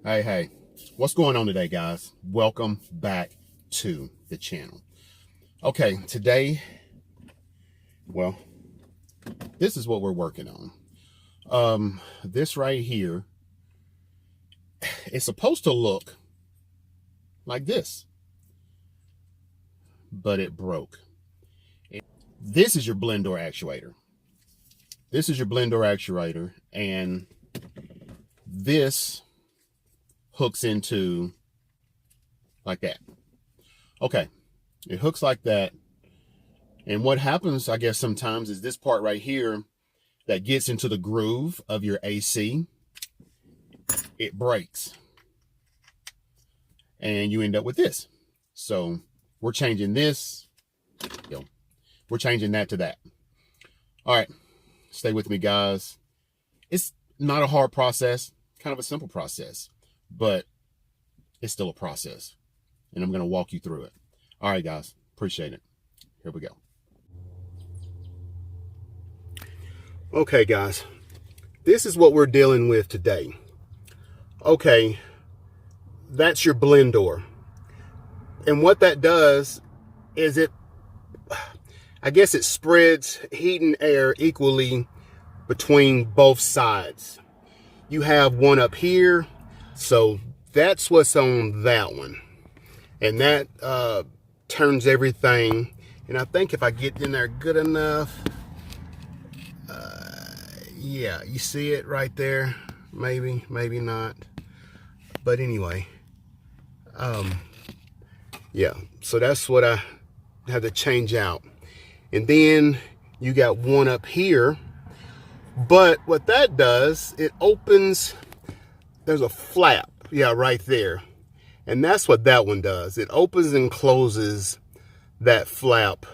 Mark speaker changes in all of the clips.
Speaker 1: Hey, what's going on today, guys? Welcome back to the channel. Okay, today, well, this is what we're working on. This right here is supposed to look like this, but it broke. This is your blend door actuator. This is your blend door actuator, and this hooks into like that. Okay, it hooks like that. And what happens, I guess, sometimes is this part right here that gets into the groove of your AC, it breaks. And you end up with this. So we're changing this, we're changing that to that. All right, stay with me, guys. It's not a hard process, kind of a simple process, but it's still a process. And I'm going to walk you through it. All right, guys, appreciate it. Here we go. Okay, guys, this is what we're dealing with today. Okay, that's your blend door. And what that does is I guess it spreads heat and air equally between both sides. You have one up here, so that's what's on that one. And that turns everything. And I think if I get in there good enough, yeah, you see it right there. Maybe not. But anyway, yeah, so that's what I had to change out. And then you got one up here. But what that does, it opens, there's a flap, yeah, right there. And that's what that one does. It opens and closes that flap.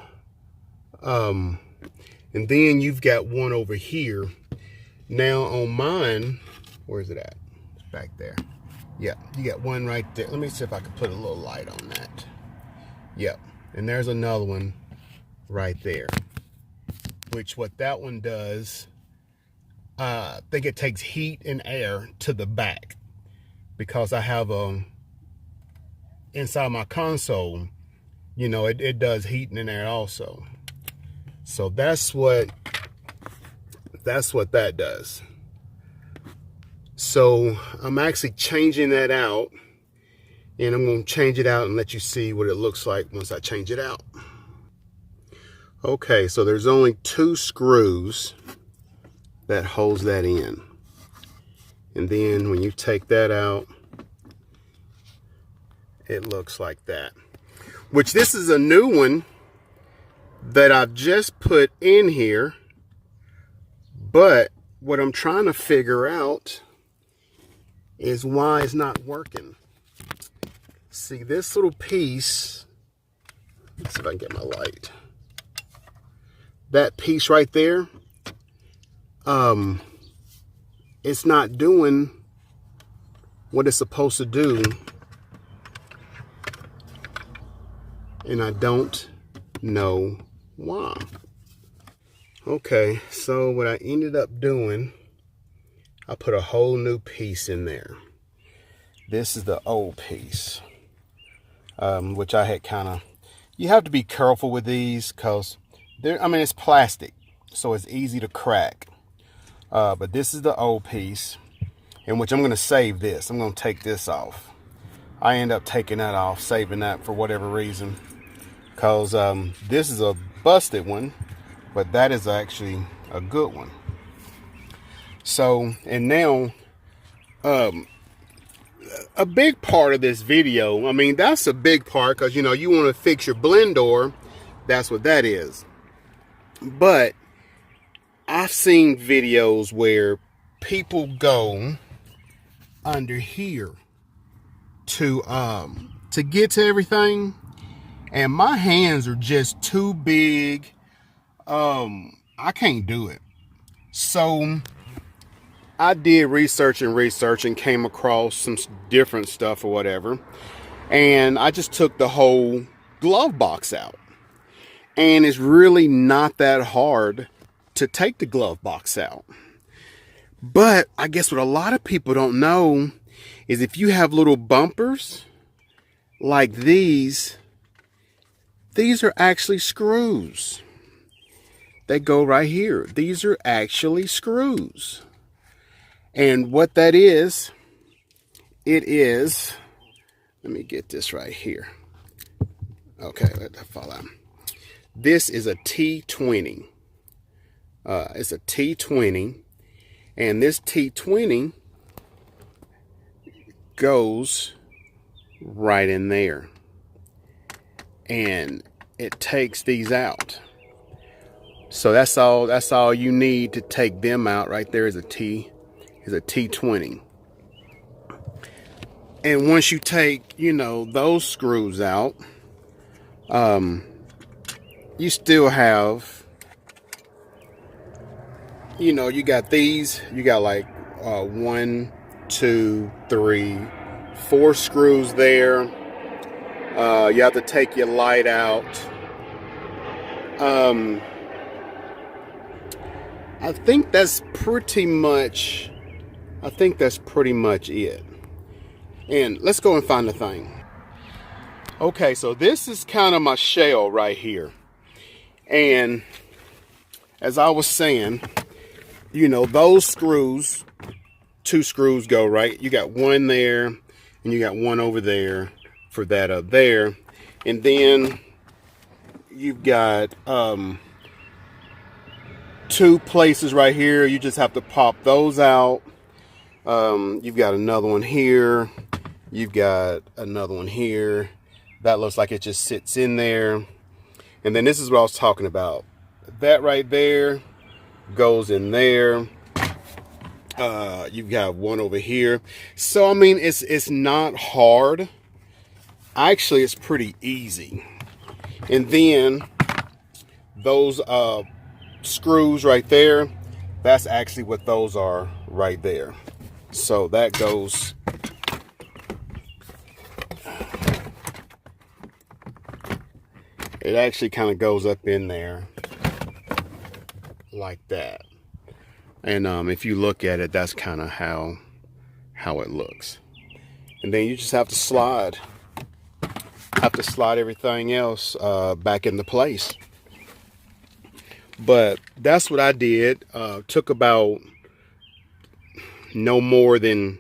Speaker 1: And then you've got one over here. Now on mine, where's it at? It's back there. Yeah, you got one right there. Let me see if I can put a little light on that. Yep, and there's another one right there. Which what that one does, I think it takes heat and air to the back. Because I have inside my console, you know, it does heat and air also. So that's what that does. So I'm actually changing that out, and I'm going to change it out and let you see what it looks like once I change it out. Okay, so there's only 2 screws that holds that in. And then when you take that out, it looks like that. Which this is a new one that I've just put in here. But what I'm trying to figure out is why it's not working. See, this little piece, let's see if I can get my light. That piece right there, it's not doing what it's supposed to do. And I don't know why. Okay, so what I ended up doing, I put a whole new piece in there. This is the old piece, which I had kind of, you have to be careful with these because it's plastic, so it's easy to crack. But this is the old piece, in which I'm going to save this. I'm going to take this off. I end up taking that off, saving that for whatever reason, because this is a busted one. But that is actually a good one. So, and now, a big part of this video, I mean, that's a big part because, you know, you want to fix your blend door. That's what that is. But I've seen videos where people go under here to get to everything. And my hands are just too big. I can't do it. So I did research and came across some different stuff or whatever. And I just took the whole glove box out. And it's really not that hard to take the glove box out. But I guess what a lot of people don't know is if you have little bumpers like these are actually screws. They go right here. These are actually screws. And what that is, it is, let me get this right here. Okay, let that fall out. This is a T20. It's a T20. And this T20 goes right in there. And it takes these out. So that's all you need to take them out. Right there is a T20. And once you take, you know, those screws out, you still have, you know, you got these, you got like 1, 2, 3, 4 screws there. You have to take your light out. I think that's pretty much it. And let's go and find the thing. Okay, so this is kind of my shell right here. And as I was saying, you know, those screws, 2 screws go right. You got one there and you got one over there for that up there. And then you've got 2 places right here. You just have to pop those out. You've got another one here. You've got another one here. That looks like it just sits in there. And then this is what I was talking about. That right there goes in there. You've got one over here. So I mean, it's not hard. Actually, it's pretty easy. And then those screws right there, that's actually what those are right there. So that goes, it actually kind of goes up in there like that. And if you look at it, that's kind of how it looks. And then you just have to slide everything else back into place. But that's what I did. Took about no more than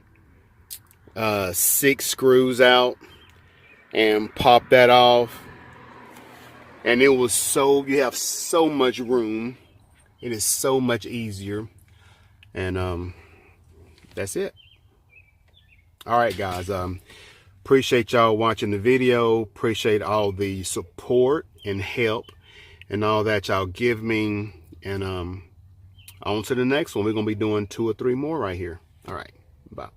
Speaker 1: 6 screws out and popped that off. And it was you have so much room. It is so much easier. And that's it. All right, guys. Appreciate y'all watching the video. Appreciate all the support and help and all that y'all give me. And on to the next one. We're going to be doing 2 or 3 more right here. All right. Bye.